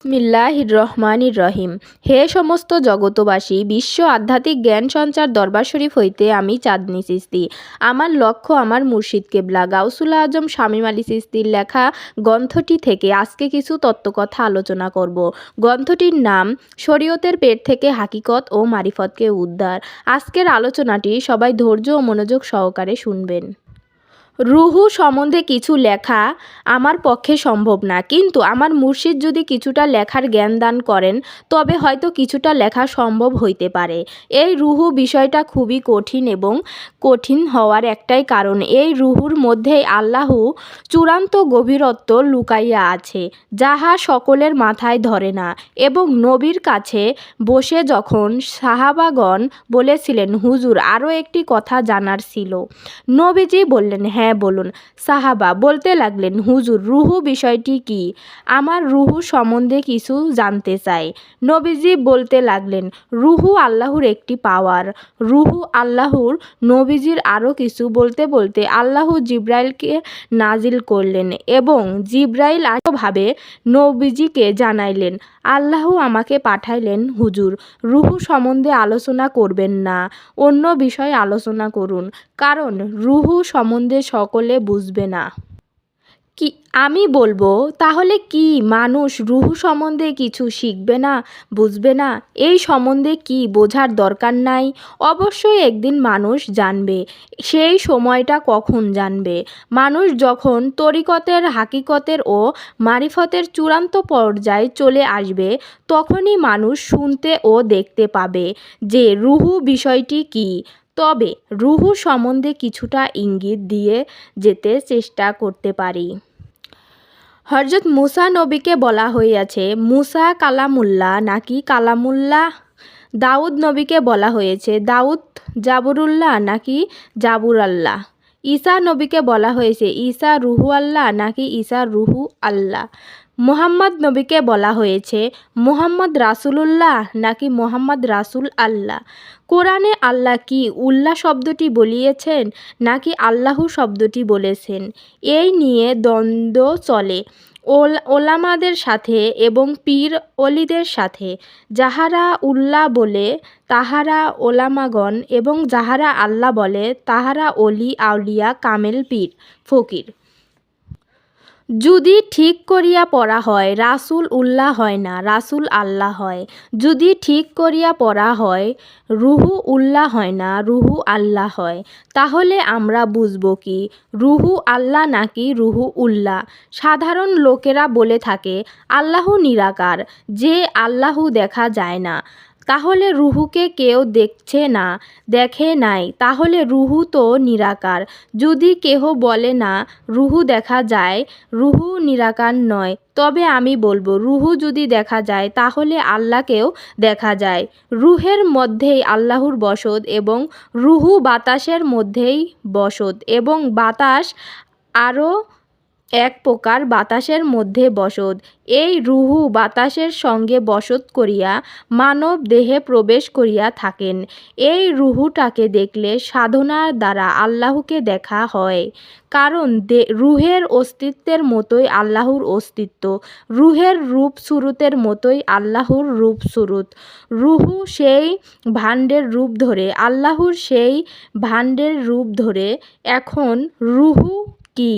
বিসমিল্লাহির রহমানির রহিম। হে সমস্ত জগতবাসী, বিশ্ব আধ্যাত্মিক জ্ঞান সঞ্চার দরবার শরীফ হইতে আমি চাঁদনী চিশতি। আমার লক্ষ্য আমার মুর্শিদ কেবলা গাউসুল আজম শামীম আলী চিশতির লেখা গ্রন্থটি থেকে আজকে কিছু তত্ত্বকথা আলোচনা করব। গ্রন্থটির নাম শরীয়তের পেট থেকে হাকিকত ও মারিফতকে উদ্ধার। আজকের আলোচনাটি সবাই ধৈর্য ও মনোযোগ সহকারে শুনবেন। রুহু সম্বন্ধে কিছু লেখা আমার পক্ষে সম্ভব না, কিন্তু আমার মুর্শিদ যদি কিছুটা লেখার জ্ঞান দান করেন তবে হয়তো কিছুটা লেখা সম্ভব হইতে পারে। এই রুহু বিষয়টা খুবই কঠিন এবং কঠিন হওয়ার একটাই কারণ, এই রুহুর মধ্যেই আল্লাহু চূড়ান্ত গভীরত্ব লুকাইয়া আছে, যাহা সকলের মাথায় ধরে না। এবং নবীর কাছে বসে যখন সাহাবাগণ বলেছিলেন, হুজুর আরও একটি কথা জানার ছিল। নবীজি বললেন, হ্যাঁ বলুন। সাহাবা বলতে লাগলেন, হুজুর রুহু বিষয়টি কি? আমার রুহু সম্বন্ধে কিছু জানতে চাই। নবীজি বলতে লাগলেন, রুহু আল্লাহর একটি পাওয়ার। রুহু আল্লাহর। নবীজির আরও কিছু বলতে বলতে আল্লাহ জিব্রাইলকে নাজিল করলেন এবং জিব্রাইল ভাবে নবীজিকে জানাইলেন, আল্লাহ আমাকে পাঠাইলেন হুজুর, রুহু সম্বন্ধে আলোচনা করবেন না, অন্য বিষয়ে আলোচনা করুন, কারণ রুহু সম্বন্ধে সকলে বুঝবে না। কি আমি বলবো, তাহলে কি মানুষ রুহু সম্বন্ধে কিছু শিখবে না, বুঝবে না? এই সম্বন্ধে কি বোঝার দরকার নাই? অবশ্যই একদিন মানুষ জানবে। সেই সময়টা কখন জানবে? মানুষ যখন তরিকতের, হাকিকতের ও মারিফতের চূড়ান্ত পর্যায়ে চলে আসবে, তখনই মানুষ শুনতে ও দেখতে পাবে যে রুহু বিষয়টি কি। তবে রুহু সম্বন্ধে কিছুটা ইঙ্গিত দিয়ে যেতে চেষ্টা করতে পারি। হযরত মুসা নবীকে বলা হইয়াছে মুসা কালামুল্লাহ নাকি কালামুল্লাহ। দাউদ নবীকে বলা হয়েছে দাউদ জাবরুল্লাহ নাকি জাবুরাল্লাহ। ঈসা নবীকে বলা হয়েছে ঈসা রুহু আল্লাহ নাকি ঈসা রুহু আল্লাহ। মুহাম্মদ নবীকে বলা হয়েছে মুহাম্মদ রাসূলুল্লাহ নাকি মুহাম্মদ রাসূল আল্লাহ। কোরআনে আল্লাহ কি উল্লাহ শব্দটি বলিয়েছেন নাকি আল্লাহু শব্দটি বলেছেন, এই নিয়ে দ্বন্দ্ব চলে ওলামাদের সাথে এবং পীর অলিদের সাথে। যাহারা উল্লাহ বলে তাহারা ওলামাগণ এবং যাহারা আল্লাহ বলে তাহারা অলি, আউলিয়া, কামেল, পীর, ফকির। যদি ঠিক করিয়া পড়া হয় রাসূল উল্লাহ হয় না, রাসূল আল্লাহ হয়। যদি ঠিক করিয়া পড়া হয় রুহু উল্লাহ হয় না, রুহু আল্লাহ হয়। তাহলে আমরা বুঝব কি রুহু আল্লাহ নাকি রুহু উল্লাহ? সাধারণ লোকেরা বলে থাকে আল্লাহু নিরাকার, যে আল্লাহু দেখা যায় না। তাহলে রুহুকে কেউ দেখছে না, দেখে নাই, তাহলে রুহু তো নিরাকার। যদি কেহ বলে না রুহু দেখা যায়, রুহু নিরাকার নয়, তবে আমি বলবো রুহু যদি দেখা যায় তাহলে আল্লাহকেও দেখা যায়। রুহের মধ্যেই আল্লাহর বসত এবং রুহু বাতাসের মধ্যেই বসত এবং বাতাস আরও এক প্রকার বাতাসের মধ্যে বসত। এই রুহু বাতাসের সঙ্গে বসত করিয়া মানব দেহে প্রবেশ করিয়া থাকেন। এই রুহুটাকে দেখলে সাধনার দ্বারা আল্লাহকে দেখা হয়, কারণ রুহের অস্তিত্বের মতোই আল্লাহর অস্তিত্ব, রুহের রূপ সুরুতের মতোই আল্লাহর রূপ সুরুত। রুহু সেই ভাণ্ডের রূপ ধরে, আল্লাহর সেই ভাণ্ডের রূপ ধরে। এখন রুহু কি,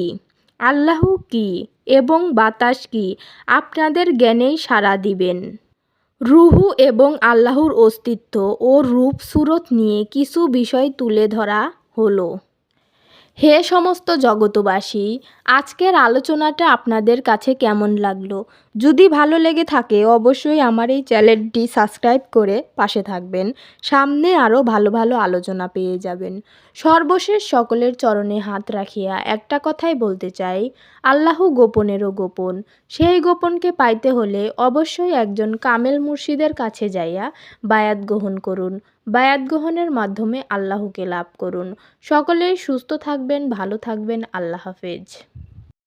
আল্লাহ কি এবং বাতাস কি, আপনাদের জ্ঞানেই সাড়া দিবেন। রুহু এবং আল্লাহর অস্তিত্ব ও রূপ সুরত নিয়ে কিছু বিষয় তুলে ধরা হলো। হে সমস্ত জগতবাসী, আজকের আলোচনাটা আপনাদের কাছে কেমন লাগলো? যদি ভালো লেগে থাকে অবশ্যই আমার এই চ্যানেলটি সাবস্ক্রাইব করে পাশে থাকবেন। সামনে আরও ভালো ভালো আলোচনা পেয়ে যাবেন। সর্বশেষ সকলের চরণে হাত রাখিয়া একটা কথাই বলতে চাই, আল্লাহু গোপনেরও গোপন। সেই গোপনকে পাইতে হলে অবশ্যই একজন কামেল মুর্শিদের কাছে যাইয়া বায়াত গ্রহণ করুন। বায়াত গ্রহণের মাধ্যমে আল্লাহকে লাভ করুন। সকলেই সুস্থ থাকবেন, ভালো থাকবেন। আল্লাহ হাফেজ।